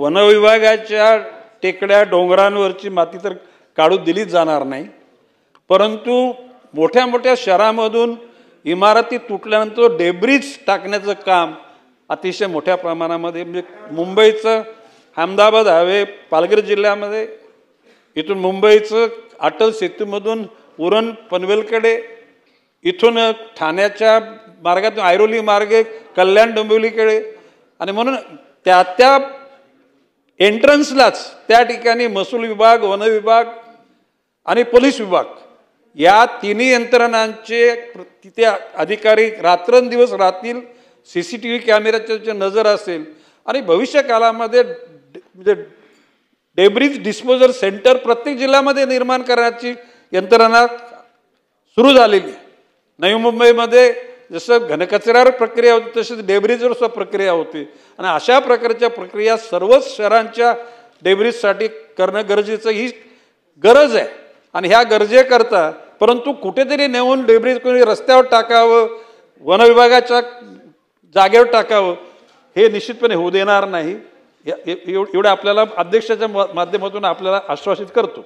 वनविभागाच्या टेकड्या डोंगरांवरची माती तर काढू दिलीच जाणार नाही, परंतु मोठ्या मोठ्या शहरांमधून इमारती तुटल्यानंतर डेब्रिज टाकण्याचं काम अतिशय मोठ्या प्रमाणामध्ये, म्हणजे मुंबईचं अहमदाबाद हायवे पालघर जिल्ह्यामध्ये, इथून मुंबईचं अटल सेतूमधून उरण पनवेलकडे, इथून ठाण्याच्या मार्गातून ऐरोली मार्गे कल्याण डोंबिवलीकडे, आणि म्हणून त्या एंट्रन्सलाच त्या ठिकाणी महसूल विभाग, वन विभाग आणि पोलीस विभाग या तिन्ही यंत्रणांचे तिथे अधिकारी रात्रंदिवस राहतील, CCTV कॅमेऱ्याच्या नजर असेल, आणि भविष्य काळामध्ये म्हणजे डेब्रिज डिस्पोजल सेंटर प्रत्येक जिल्ह्यामध्ये निर्माण करण्याची यंत्रणा सुरू झालेली आहे. नवी मुंबईमध्ये जसं घनकचऱ्यावर प्रक्रिया होती तशीच डेब्रिजवर सुद्धा प्रक्रिया होती, आणि अशा प्रकारच्या प्रक्रिया सर्वच शहरांच्या डेब्रिजसाठी करणं गरजेचं ही गरज आहे. आणि ह्या गरजेकरता परंतु कुठेतरी नेऊन डेब्रिज कोणी रस्त्यावर टाकावं, वन विभागाच्या जागेवर टाकावं, हे निश्चितपणे होऊ देणार नाही. एवढे आपल्याला अध्यक्षाच्या माध्यमातून आपल्याला आश्वासित करतो.